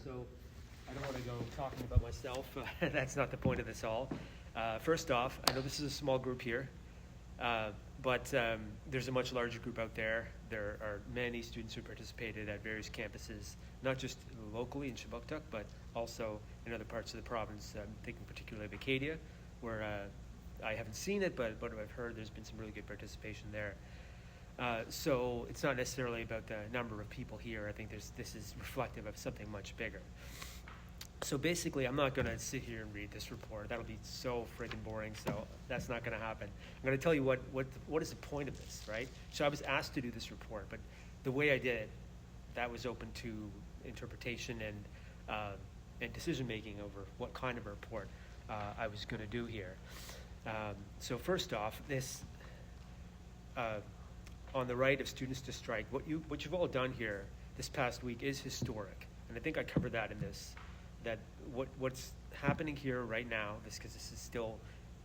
So I don't want to go talking about myself. That's not the point of this all. First off, I know this is a small group here, but there's a much larger group out there. There are many students who participated at various campuses, not just locally in Shabuktuk, but also in other parts of the province. I'm thinking particularly of Acadia, where I haven't seen it, but what I've heard, there's been some really good participation there. So it's not necessarily about the number of people here. I think this is reflective of something much bigger. So basically, I'm not going to sit here and read this report. That'll be so friggin' boring, so that's not going to happen. I'm going to tell you what is the point of this, right? So I was asked to do this report, but the way I did it, that was open to interpretation and decision-making over what kind of a report I was going to do here. So first off, this on the right of students to strike, what you've all done here this past week is historic, and I think I covered that in this. That what's happening here right now, because this is still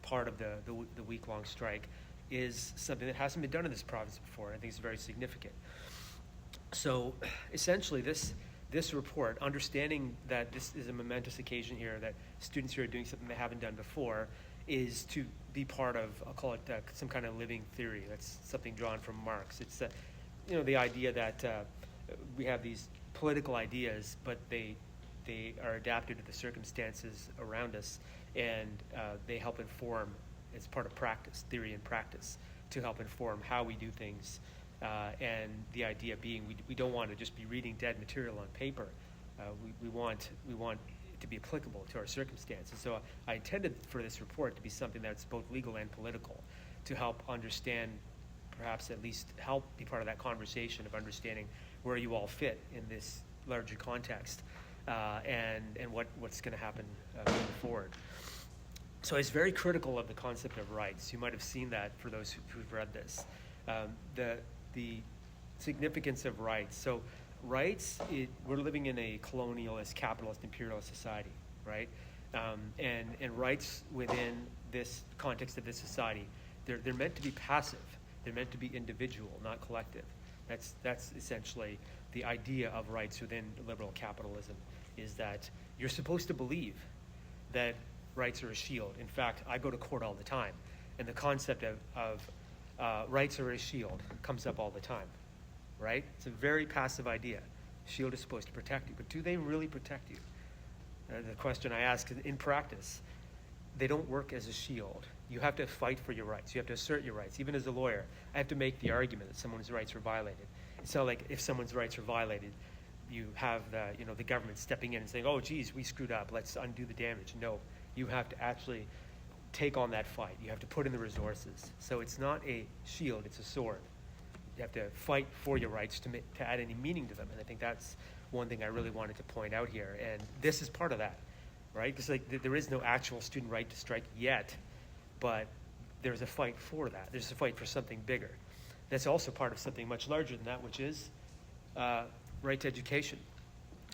part of the week-long strike, is something that hasn't been done in this province before. I think it's very significant. So essentially, this report, understanding that this is a momentous occasion here, that students here are doing something they haven't done before, is to be part of, I'll call it some kind of living theory. That's something drawn from Marx. It's the idea that we have these political ideas, but they are adapted to the circumstances around us, and they help inform. It's part of practice, theory and practice, to help inform how we do things. And the idea being, we don't want to just be reading dead material on paper. We want it to be applicable to our circumstances. So I intended for this report to be something that's both legal and political, to help understand, perhaps at least help be part of that conversation of understanding where you all fit in this larger context. And what's going to happen moving forward. So it's very critical of the concept of rights. You might have seen that for those who've read this. The significance of rights. So rights, we're living in a colonialist, capitalist, imperialist society, right? And rights within this context of this society, they're meant to be passive. They're meant to be individual, not collective. That's essentially the idea of rights within liberal capitalism, is that you're supposed to believe that rights are a shield. In fact, I go to court all the time, and the concept of rights are a shield comes up all the time, right? It's a very passive idea. Shield is supposed to protect you, but do they really protect you? The question I ask in practice, they don't work as a shield. You have to fight for your rights. You have to assert your rights. Even as a lawyer, I have to make the argument that someone's rights are violated. It's not like if someone's rights are violated, you have the government stepping in and saying, oh, geez, we screwed up. Let's undo the damage. No, you have to actually take on that fight. You have to put in the resources. So it's not a shield, it's a sword. You have to fight for your rights to add any meaning to them. And I think that's one thing I really wanted to point out here. And this is part of that, right? Because there is no actual student right to strike yet, but there's a fight for that. There's a fight for something bigger. That's also part of something much larger than that, which is right to education,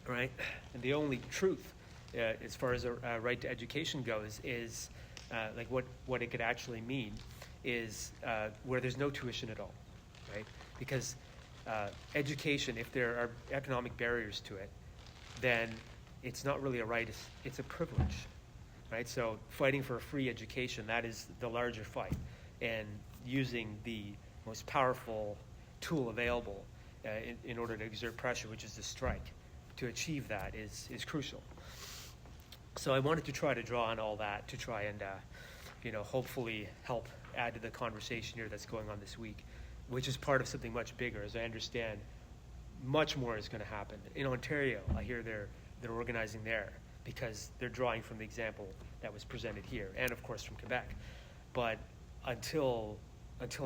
right? And the only truth, as far as a right to education goes, is like what it could actually mean is where there's no tuition at all, right? Because education, if there are economic barriers to it, then it's not really a right, it's a privilege, right? So fighting for a free education, that is the larger fight, and using the most powerful tool available in order to exert pressure, which is the strike, to achieve that is crucial. So I wanted to try to draw on all that to try and hopefully help add to the conversation here that's going on this week, which is part of something much bigger. As I understand, much more is going to happen. In Ontario, I hear they're organizing there because they're drawing from the example that was presented here, and of course from Quebec. But until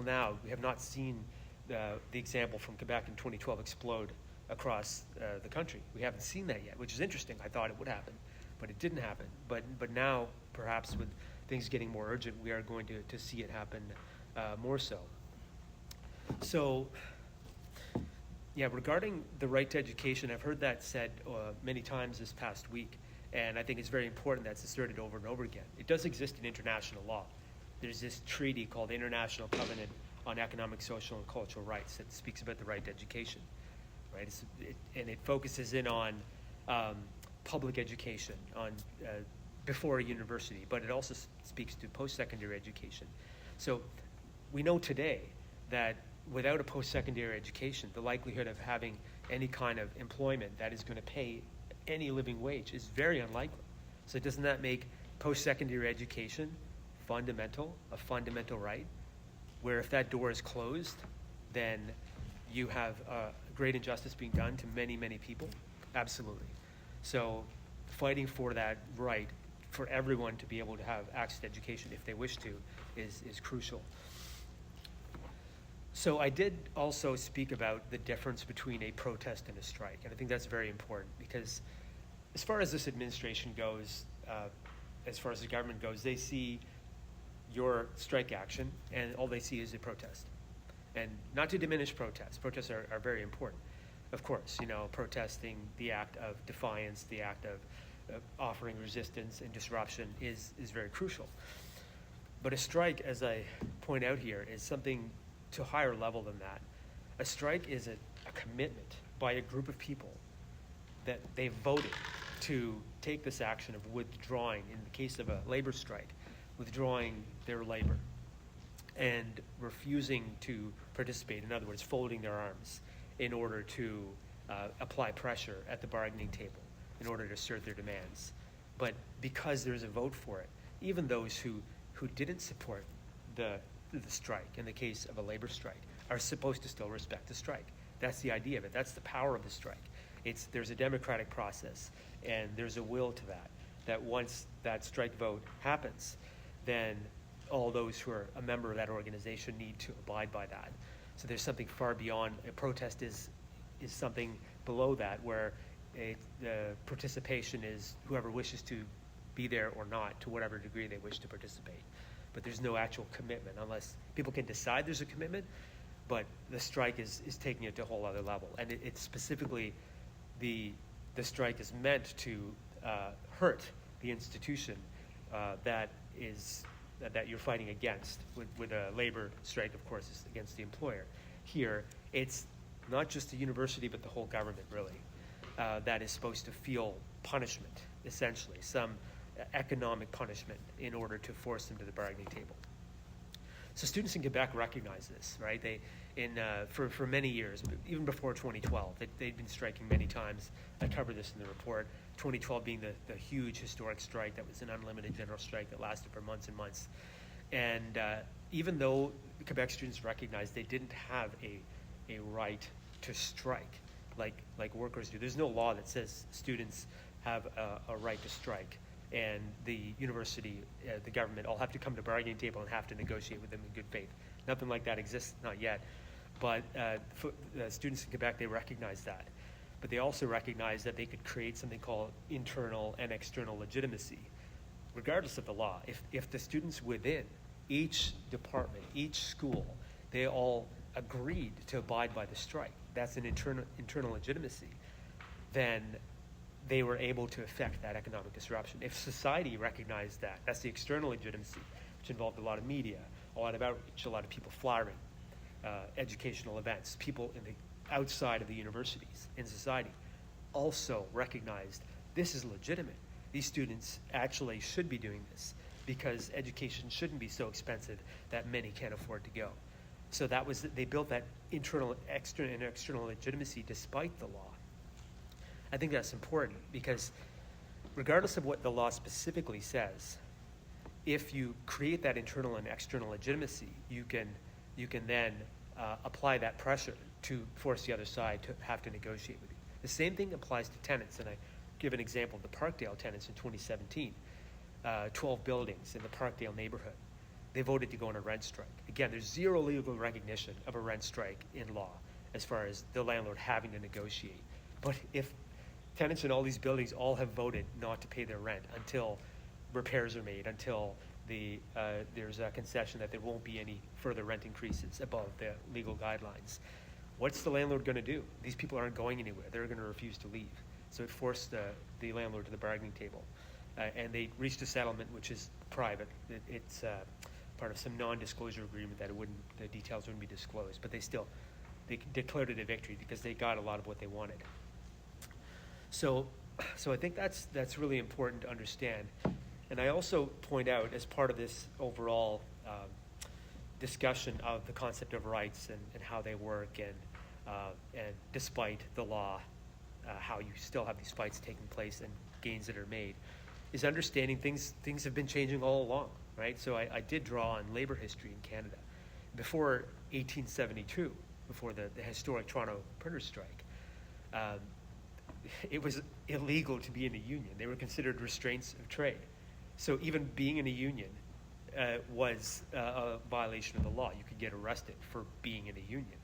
now, we have not seen the example from Quebec in 2012 explode across the country. We haven't seen that yet, which is interesting. I thought it would happen, but it didn't happen. But now, perhaps with things getting more urgent, we are going to see it happen more so. So, yeah, regarding the right to education, I've heard that said many times this past week, and I think it's very important that's asserted over and over again. It does exist in international law. There's this treaty called the International Covenant on Economic, Social, and Cultural Rights that speaks about the right to education, right? And it focuses in on public education on before a university, but it also speaks to post-secondary education. So we know today that without a post-secondary education, the likelihood of having any kind of employment that is going to pay any living wage is very unlikely. So doesn't that make post-secondary education a fundamental right, where if that door is closed, then you have great injustice being done to many, many people? Absolutely. So fighting for that right for everyone to be able to have access to education if they wish to is crucial. So I did also speak about the difference between a protest and a strike, and I think that's very important because as far as this administration goes, as far as the government goes, they see your strike action and all they see is a protest. And not to diminish protests. Protests are very important. Of course, protesting, the act of defiance, the act of offering resistance and disruption is very crucial. But a strike, as I point out here, is something to a higher level than that. A strike is a commitment by a group of people that they voted to take this action of withdrawing, in the case of a labor strike, withdrawing their labor and refusing to participate, in other words, folding their arms in order to apply pressure at the bargaining table in order to assert their demands. But because there's a vote for it, even those who didn't support the strike, in the case of a labor strike, are supposed to still respect the strike. That's the idea of it. That's the power of the strike. There's a democratic process, and there's a will to that once that strike vote happens, then all those who are a member of that organization need to abide by that. So there's something far beyond. A protest is something below that, where the participation is whoever wishes to be there or not, to whatever degree they wish to participate. But there's no actual commitment, unless people can decide there's a commitment, but the strike is taking it to a whole other level. And it's specifically, the strike is meant to hurt the institution that you're fighting against. With a labor strike, of course, is against the employer. Here, it's not just the university, but the whole government, really, that is supposed to feel punishment, essentially, some economic punishment in order to force them to the bargaining table. So students in Quebec recognize this, right? For many years, even before 2012, they'd been striking many times. I covered this in the report. 2012 being the huge historic strike that was an unlimited general strike that lasted for months and months. And even though Quebec students recognized they didn't have a right to strike like workers do, there's no law that says students have a right to strike. And the university, the government, all have to come to bargaining table and have to negotiate with them in good faith. Nothing like that exists, not yet. But students in Quebec, they recognize that. But they also recognize that they could create something called internal and external legitimacy, regardless of the law. If the students within each department, each school, they all agreed to abide by the strike, that's an internal legitimacy, then they were able to affect that economic disruption. If society recognized that, that's the external legitimacy, which involved a lot of media, a lot of outreach, a lot of people flyering, educational events, people outside of the universities in society also recognized this is legitimate. These students actually should be doing this because education shouldn't be so expensive that many can't afford to go. So they built that internal and external legitimacy despite the law. I think that's important because regardless of what the law specifically says, if you create that internal and external legitimacy, you can then apply that pressure to force the other side to have to negotiate with you. The same thing applies to tenants, and I give an example of the Parkdale tenants in 2017. 12 buildings in the Parkdale neighborhood. They voted to go on a rent strike. Again, there's zero legal recognition of a rent strike in law as far as the landlord having to negotiate. But if tenants in all these buildings all have voted not to pay their rent until repairs are made, until there's a concession that there won't be any further rent increases above the legal guidelines, what's the landlord going to do? These people aren't going anywhere. They're going to refuse to leave. So it forced the landlord to the bargaining table. And they reached a settlement which is private. It's part of some non-disclosure agreement that the details wouldn't be disclosed. But they declared it a victory because they got a lot of what they wanted. So So I think that's really important to understand. And I also point out, as part of this overall discussion of the concept of rights and how they work, and despite the law, how you still have these fights taking place and gains that are made, is understanding things have been changing all along, right? So I did draw on labor history in Canada. Before 1872, before the historic Toronto printers' strike, it was illegal to be in a union. They were considered restraints of trade. So even being in a union was a violation of the law. You could get arrested for being in a union.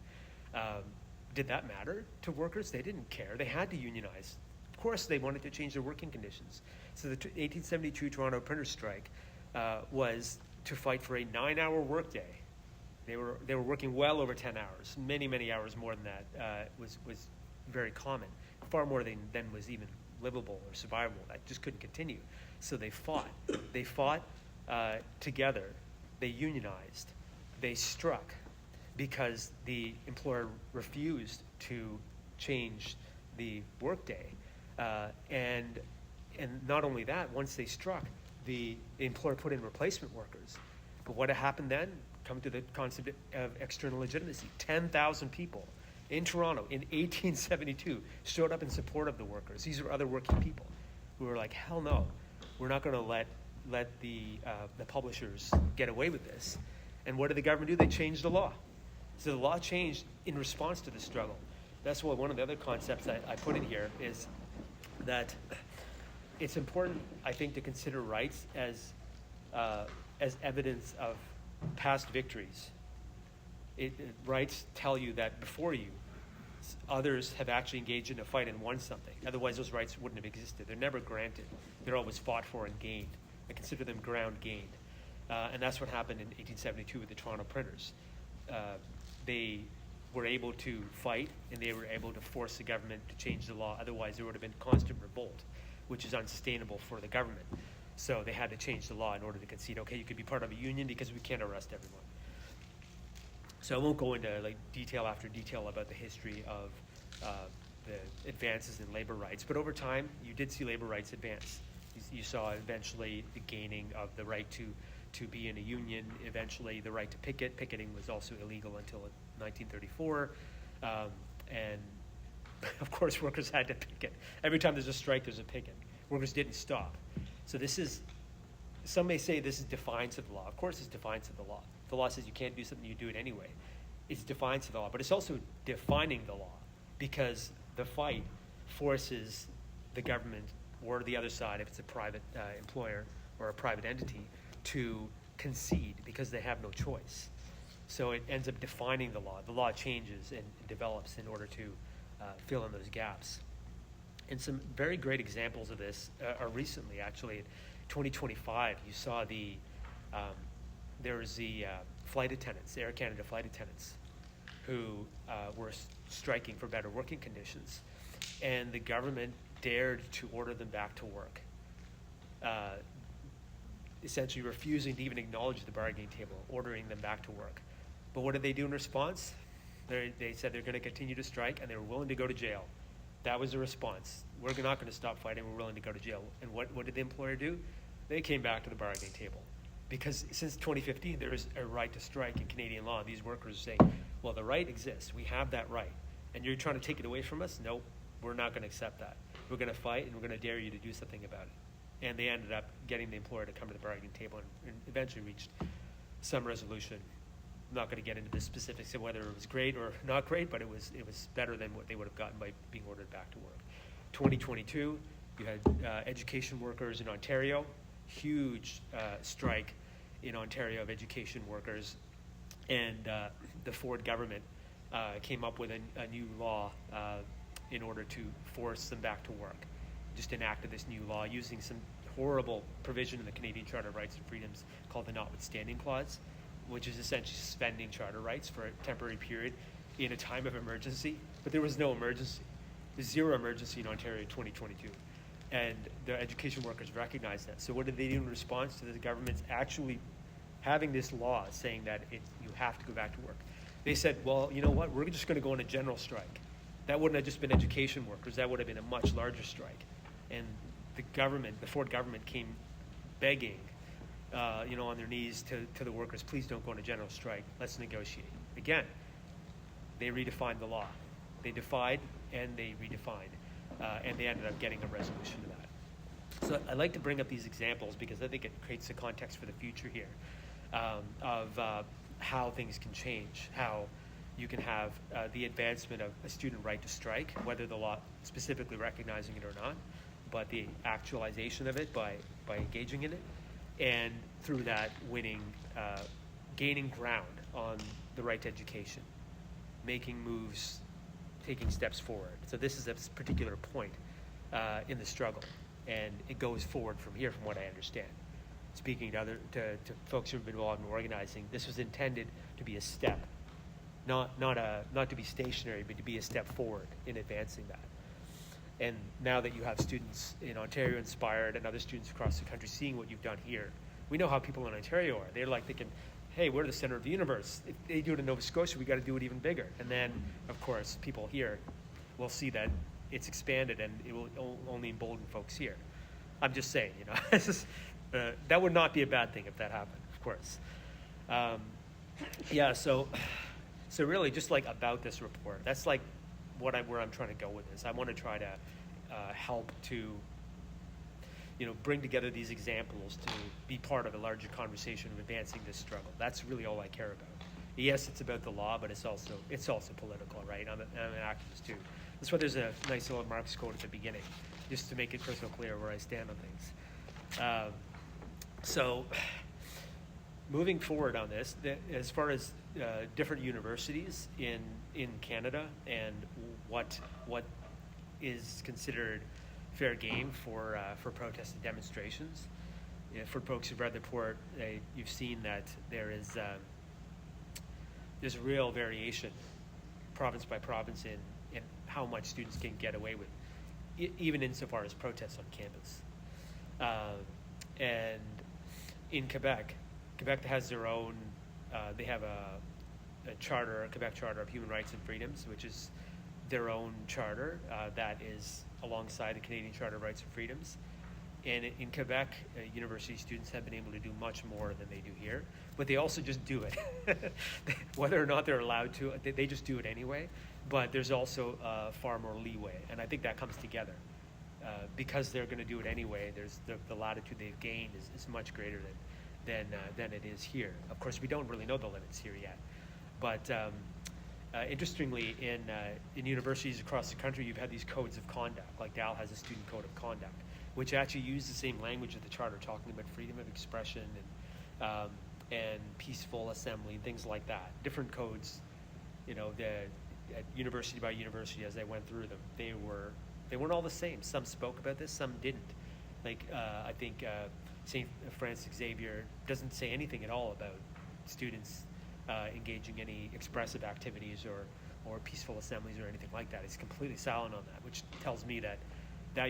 Did that matter to workers? They didn't care. They had to unionize. Of course, they wanted to change their working conditions. So the 1872 Toronto printers' strike was to fight for a 9-hour workday. They were working well over 10 hours, many hours more than that. Was very common, far more than was even livable or survivable. That just couldn't continue. So they fought. They fought together. They unionized. They struck because the employer refused to change the workday. And not only that, once they struck, the employer put in replacement workers. But what happened then? Come to the concept of external legitimacy. 10,000 people in Toronto in 1872 showed up in support of the workers. These were other working people who were like, hell no, we're not going to let the publishers get away with this. And what did the government do? They changed the law. So the law changed in response to the struggle. That's what one of the other concepts I put in here is that it's important, I think, to consider rights as evidence of past victories. Rights tell you that before you, others have actually engaged in a fight and won something. Otherwise, those rights wouldn't have existed. They're never granted. They're always fought for and gained. I consider them ground gained. And that's what happened in 1872 with the Toronto printers. They were able to fight, and they were able to force the government to change the law. Otherwise, there would have been constant revolt, which is unsustainable for the government. So they had to change the law in order to concede, okay, you could be part of a union because we can't arrest everyone. So I won't go into detail after detail about the history of the advances in labor rights, but over time, you did see labor rights advance. You saw eventually the gaining of the right to be in a union, eventually the right to picket. Picketing was also illegal until 1934. And of course, workers had to picket. Every time there's a strike, there's a picket. Workers didn't stop. So some may say this is defiance of the law. Of course it's defiance of the law. If the law says you can't do something, you do it anyway. It's defiance of the law, but it's also defining the law, because the fight forces the government or the other side, if it's a private employer or a private entity, to concede because they have no choice. So it ends up defining the law. The law changes and develops in order to fill in those gaps. And some very great examples of this are recently, actually, in 2025, you saw there was the flight attendants, Air Canada flight attendants, who were striking for better working conditions. And the government dared to order them back to work, essentially refusing to even acknowledge the bargaining table, ordering them back to work. But what did they do in response? They said they're going to continue to strike, and they were willing to go to jail. That was the response. We're not going to stop fighting. We're willing to go to jail. And what did the employer do? They came back to the bargaining table. Because since 2015, there is a right to strike in Canadian law. These workers are saying, well, the right exists. We have that right. And you're trying to take it away from us? Nope, we're not going to accept that. We're going to fight, and we're going to dare you to do something about it. And they ended up getting the employer to come to the bargaining table and eventually reached some resolution. I'm not going to get into the specifics of whether it was great or not great, but it was better than what they would have gotten by being ordered back to work. 2022, you had education workers in Ontario, huge strike in Ontario of education workers, and the Ford government came up with a new law in order to force them back to work. Just enacted this new law using some horrible provision in the Canadian Charter of Rights and Freedoms called the Notwithstanding Clause, which is essentially suspending charter rights for a temporary period in a time of emergency. But there was no emergency. There's zero emergency in Ontario in 2022. And the education workers recognized that. So what did they do in response to the government's actually having this law saying that you have to go back to work? They said, well, you know what? We're just going to go on a general strike. That wouldn't have just been education workers. That would have been a much larger strike. and the Ford government came begging, on their knees to the workers, please don't go on a general strike. Let's negotiate. Again, they redefined the law. They defied and they redefined, and they ended up getting a resolution to that. So I like to bring up these examples because I think it creates the context for the future here of how things can change, how you can have the advancement of a student right to strike, whether the law specifically recognizing it or not, but the actualization of it by engaging in it, and through that gaining ground on the right to education, making moves, taking steps forward. So this is a particular point in the struggle, and it goes forward from here, from what I understand. Speaking to folks who have been involved in organizing, this was intended to be a step, not to be stationary, but to be a step forward in advancing that. And now that you have students in Ontario inspired and other students across the country seeing what you've done here, we know how people in Ontario are. They're like thinking, hey, we're the center of the universe. If they do it in Nova Scotia, we got to do it even bigger. And then, of course, people here will see that it's expanded and it will only embolden folks here. I'm just saying, that would not be a bad thing if that happened, of course. So really, just like about this report, that's like where I'm trying to go with this. I want to try to help to, bring together these examples to be part of a larger conversation of advancing this struggle. That's really all I care about. Yes, it's about the law, but it's also political, right? I'm an activist too. That's why there's a nice little Marx quote at the beginning, just to make it crystal clear where I stand on things. So, moving forward on this, as far as different universities in Canada and what is considered fair game for protests and demonstrations. For folks who've read the report, you've seen that there's a real variation, province by province, in how much students can get away with, even insofar as protests on campus. And in Quebec has their own. They have a charter, a Quebec Charter of Human Rights and Freedoms, which is their own charter that is alongside the Canadian Charter of Rights and Freedoms. And in Quebec, university students have been able to do much more than they do here, but they also just do it. Whether or not they're allowed to, they just do it anyway, but there's also far more leeway, and I think that comes together. Because they're going to do it anyway, there's the latitude they've gained is much greater than it is here. Of course, we don't really know the limits here yet, but interestingly, in universities across the country, you've had these codes of conduct. Like Dal has a student code of conduct, which actually use the same language of the charter, talking about freedom of expression and peaceful assembly and things like that. Different codes, at university by university, as I went through them, they weren't all the same. Some spoke about this, some didn't. Like I think St. Francis Xavier doesn't say anything at all about students engaging any expressive activities or peaceful assemblies or anything like that. It's completely silent on that, which tells me that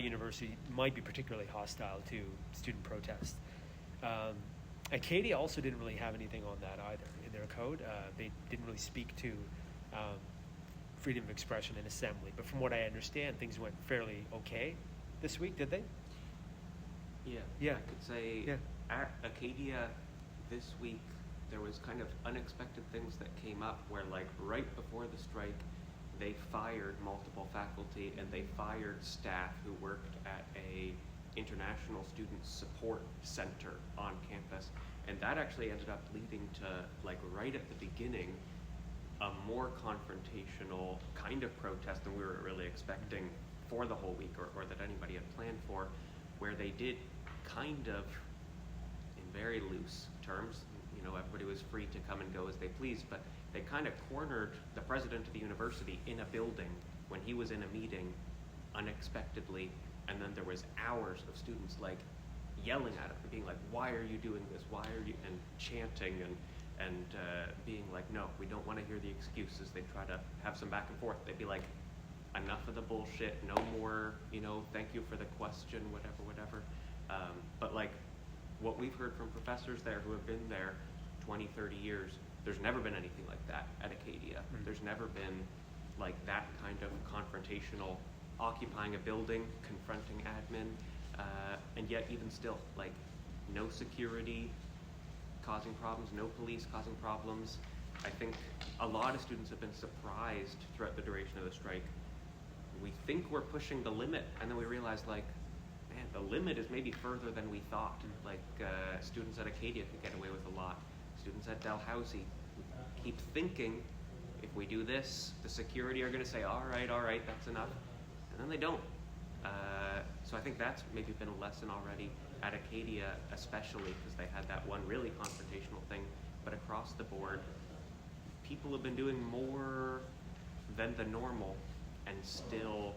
university might be particularly hostile to student protest. Acadia also didn't really have anything on that either in their code. They didn't really speak to freedom of expression and assembly. But from what I understand, things went fairly okay this week, did they? Yeah. I could say at Acadia this week, there was kind of unexpected things that came up where, like, right before the strike, they fired multiple faculty and they fired staff who worked at a international student support center on campus. And that actually ended up leading to, like, right at the beginning, a more confrontational kind of protest than we were really expecting for the whole week or that anybody had planned for, where they did kind of, in very loose terms, everybody was free to come and go as they pleased, but they kind of cornered the president of the university in a building when he was in a meeting unexpectedly, and then there was hours of students like yelling at him, being like, why are you doing this? Why are you, and chanting and being like, no, we don't want to hear the excuses. They try to have some back and forth. They'd be like, enough of the bullshit, no more, thank you for the question, whatever. But like what we've heard from professors there who have been there 20, 30 years, there's never been anything like that at Acadia. Mm-hmm. There's never been like that kind of confrontational occupying a building, confronting admin, and yet even still, like, no security causing problems, no police causing problems. I think a lot of students have been surprised throughout the duration of the strike. We think we're pushing the limit, and then we realize, like, man, the limit is maybe further than we thought. Like, students at Acadia could get away with a lot. Students at Dalhousie keep thinking, if we do this, the security are going to say, all right, that's enough. And then they don't. So I think that's maybe been a lesson already at Acadia, especially because they had that one really confrontational thing. But across the board, people have been doing more than the normal, and still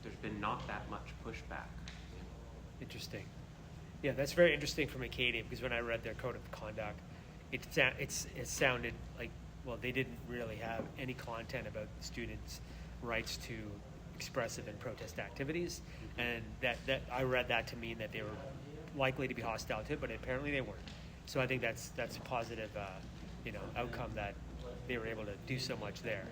there's been not that much pushback. Interesting. Yeah, that's very interesting from Acadia, because when I read their code of conduct, it sounded like, well, they didn't really have any content about students' rights to expressive and protest activities, and that I read that to mean that they were likely to be hostile to it, but apparently they weren't. So I think that's a positive, outcome that they were able to do so much there.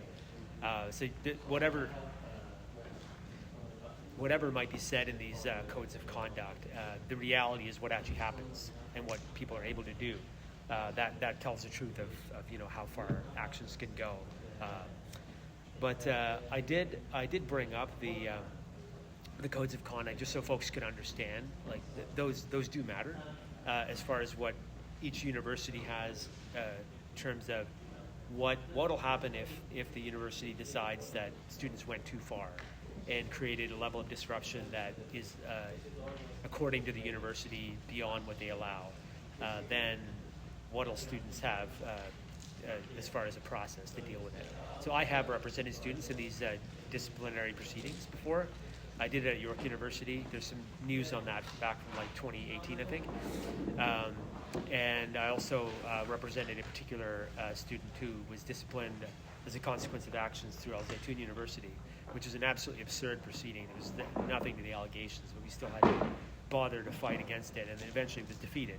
Whatever might be said in these codes of conduct, the reality is what actually happens and what people are able to do. That tells the truth of how far actions can go. But I did bring up the codes of conduct just so folks could understand. Like those do matter as far as what each university has in terms of what'll happen if the university decides that students went too far and created a level of disruption that is, according to the university, beyond what they allow. Then what'll students have as far as a process to deal with it? So I have represented students in these disciplinary proceedings before. I did it at York University. There's some news on that back from like 2018, I think. And I also represented a particular student who was disciplined as a consequence of actions through Al Zaytun University, which is an absolutely absurd proceeding. There was nothing to the allegations, but we still had to bother to fight against it, and then eventually it was defeated.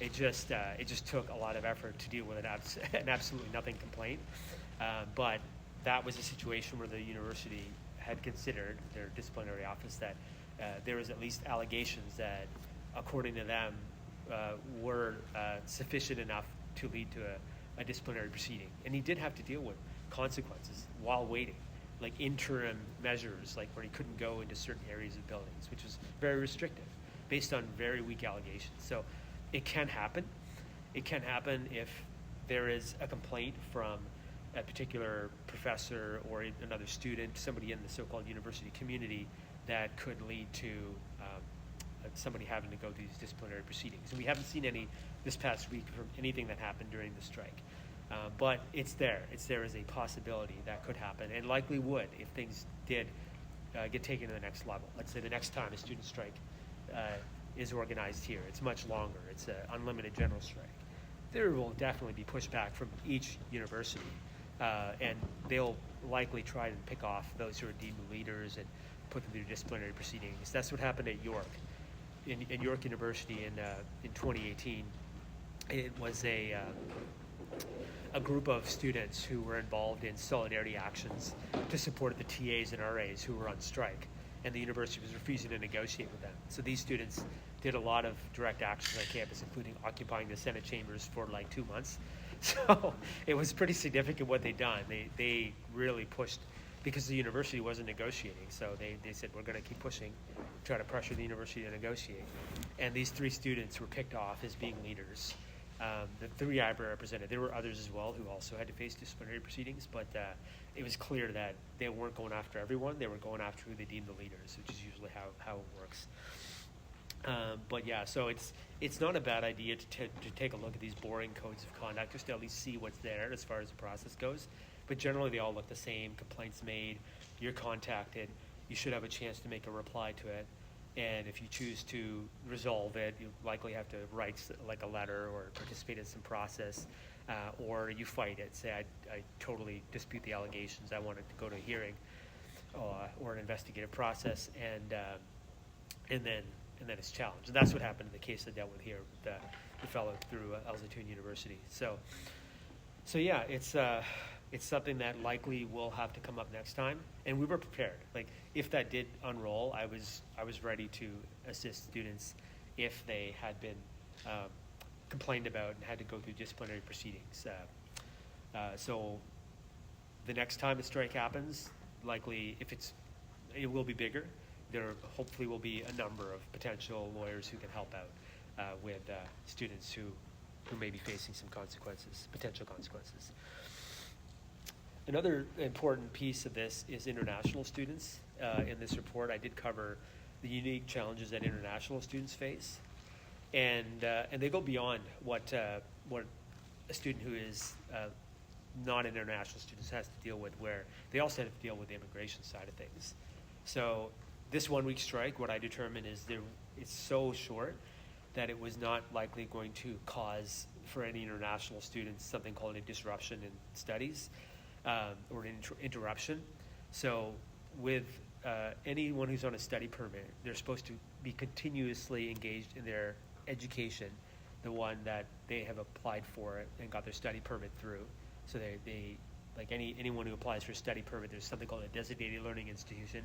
It just took a lot of effort to deal with an absolutely nothing complaint. But that was a situation where the university had considered, their disciplinary office, that there was at least allegations that, according to them, were sufficient enough to lead to a disciplinary proceeding. And he did have to deal with consequences while waiting, like interim measures, like where he couldn't go into certain areas of buildings, which was very restrictive, based on very weak allegations. So it can happen. It can happen if there is a complaint from a particular professor or another student, somebody in the so-called university community, that could lead to somebody having to go through these disciplinary proceedings. And we haven't seen any this past week from anything that happened during the strike. But it's there. It's there as a possibility that could happen, and likely would if things did get taken to the next level. Let's say the next time a student strike is organized here. It's much longer. It's an unlimited general strike. There will definitely be pushback from each university, and they'll likely try to pick off those who are deemed leaders and put them through disciplinary proceedings. That's what happened at York. In York University in 2018, it was a group of students who were involved in solidarity actions to support the TAs and RAs who were on strike, and the university was refusing to negotiate with them. So these students did a lot of direct actions on campus, including occupying the Senate chambers for like 2 months. So it was pretty significant what they'd done. They really pushed, because the university wasn't negotiating. So they said, we're going to keep pushing, try to pressure the university to negotiate. And these 3 students were picked off as being leaders. The 3 I represented, there were others as well who also had to face disciplinary proceedings, but it was clear that they weren't going after everyone. They were going after who they deemed the leaders, which is usually how it works. But yeah, so it's not a bad idea to take a look at these boring codes of conduct, just to at least see what's there as far as the process goes. But generally they all look the same. Complaints made, you're contacted, you should have a chance to make a reply to it. And if you choose to resolve it, you likely have to write like a letter or participate in some process, or you fight it. Say, I totally dispute the allegations. I want it to go to a hearing or an investigative process, and then it's challenged. And that's what happened in the case I dealt with here with the fellow through Al Zaytun University. So yeah, it's It's something that likely will have to come up next time, and we were prepared. Like, if that did unroll, I was ready to assist students if they had been complained about and had to go through disciplinary proceedings. So the next time a strike happens, likely it will be bigger. There hopefully will be a number of potential lawyers who can help out with students who may be facing some potential consequences. Another important piece of this is international students. In this report, I did cover the unique challenges that international students face, and they go beyond what a student who is not an international student has to deal with, where they also have to deal with the immigration side of things. So this 1 week strike, what I determined is it's so short that it was not likely going to cause for any international students something called a disruption in studies or an interruption. So with anyone who's on a study permit, they're supposed to be continuously engaged in their education, the one that they have applied for and got their study permit through. So they like anyone who applies for a study permit, there's something called a designated learning institution.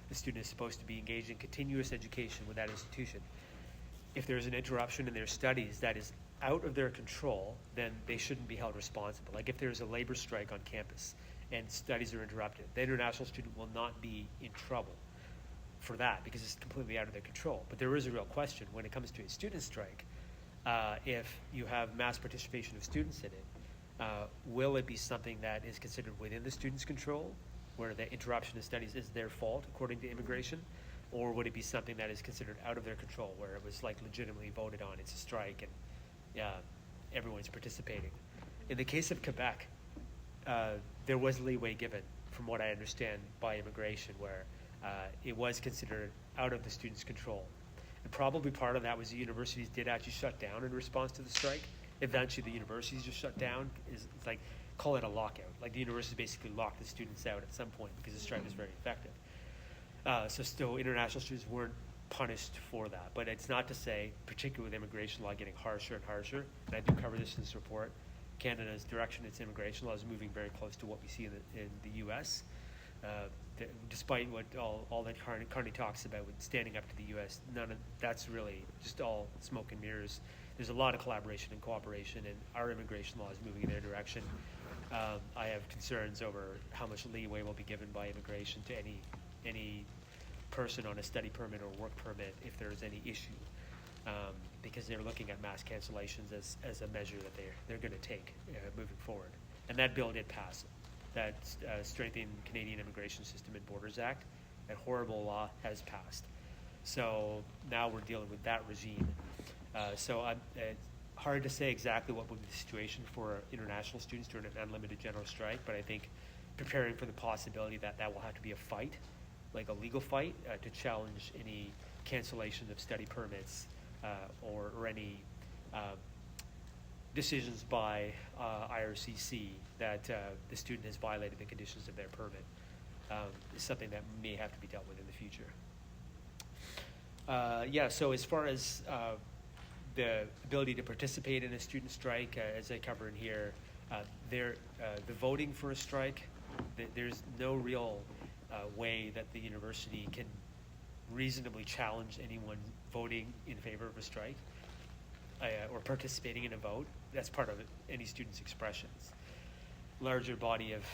The student is supposed to be engaged in continuous education with that institution. If there's an interruption in their studies that is out of their control, then they shouldn't be held responsible. Like if there's a labor strike on campus and studies are interrupted, the international student will not be in trouble for that because it's completely out of their control. But there is a real question when it comes to a student strike. If you have mass participation of students in it, will it be something that is considered within the student's control, where the interruption of studies is their fault according to immigration? Or would it be something that is considered out of their control, where it was like legitimately voted on, it's a strike and everyone's participating? In the case of Quebec, there was leeway given, from what I understand, by immigration, where it was considered out of the student's control. And probably part of that was the universities did actually shut down in response to the strike. Eventually the universities just shut down. It's like, call it a lockout. Like the universities basically locked the students out at some point because the strike was very effective. So still international students weren't punished for that. But it's not to say, particularly with immigration law getting harsher and harsher, and I do cover this in this report, Canada's direction in its immigration law is moving very close to what we see in the U.S. Despite what all that Carney talks about with standing up to the U.S., none of that's really just all smoke and mirrors. There's a lot of collaboration and cooperation, and our immigration law is moving in their direction. I have concerns over how much leeway will be given by immigration to any person on a study permit or work permit if there is any issue, because they're looking at mass cancellations as a measure that they're going to take moving forward. And that bill did pass. That Strengthening Canadian Immigration System and Borders Act, that horrible law, has passed. So now we're dealing with that regime. So it's hard to say exactly what would be the situation for international students during an unlimited general strike, but I think preparing for the possibility that will have to be a fight, like a legal fight, to challenge any cancellation of study permits or any decisions by IRCC that the student has violated the conditions of their permit, is something that may have to be dealt with in the future. So as far as the ability to participate in a student strike, as I cover in here, the voting for a strike, there's no real way that the university can reasonably challenge anyone voting in favor of a strike or participating in a vote. That's part of any student's expressions. Larger body of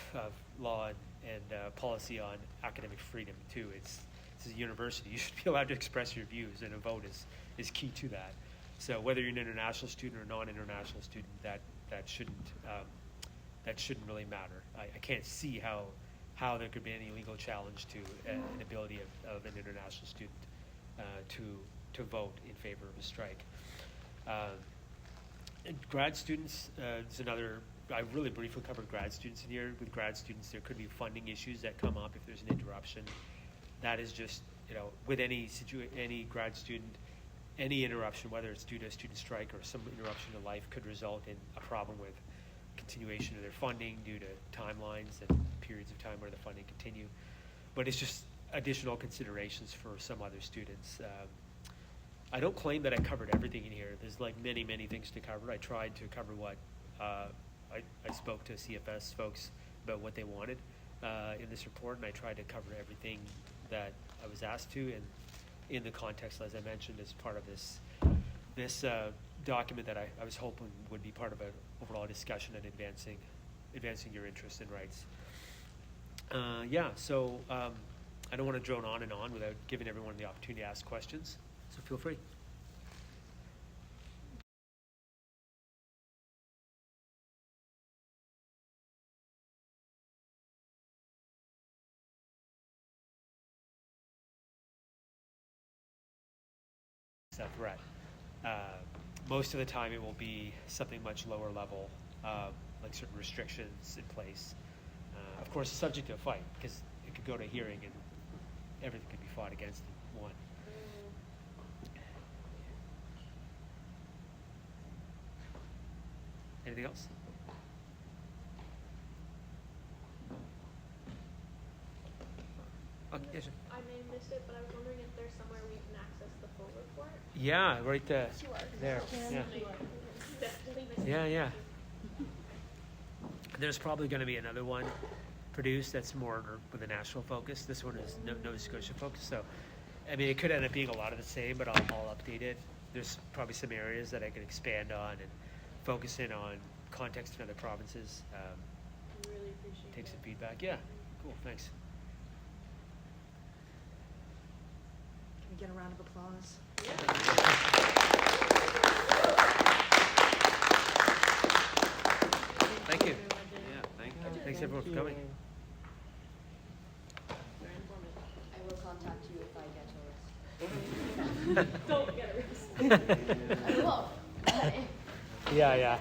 law and policy on academic freedom too. It's a university. You should be allowed to express your views, and a vote is key to that. So whether you're an international student or non-international student, that shouldn't really matter. I can't see how there could be any legal challenge to an ability of an international student to vote in favor of a strike. Grad students is another. I really briefly covered grad students in here. With grad students, there could be funding issues that come up if there's an interruption. That is just, with any grad student, any interruption, whether it's due to a student strike or some interruption in life, could result in a problem with continuation of their funding due to timelines and periods of time where the funding continue. But it's just additional considerations for some other students. I don't claim that I covered everything in here. There's like many, many things to cover. I tried to cover what I spoke to CFS folks about what they wanted in this report, and I tried to cover everything that I was asked to, and in the context, as I mentioned, as part of this document that I was hoping would be part of an overall discussion and advancing your interests and rights. So I don't want to drone on and on without giving everyone the opportunity to ask questions, so feel free. A threat. Most of the time it will be something much lower level, like certain restrictions in place. Of course, subject to a fight, because it could go to hearing and everything could be fought against in one. Anything else? Okay, yes, sir. I may have missed it, but I was wondering if there's somewhere we can access the full report. Yeah, right there. Yeah. Yeah. There's probably going to be another one produced that's more with a national focus. This one is Nova Scotia focus. So, I mean, it could end up being a lot of the same, but I'll update it. There's probably some areas that I can expand on and focus in on context in other provinces. Really appreciate Take it. some feedback. Yeah, cool, thanks. Can we get a round of applause? Thank you. Yeah, thank you. Thanks everyone for coming. Very informative. I will contact you if I get a list. Don't get a risk. I will. Yeah.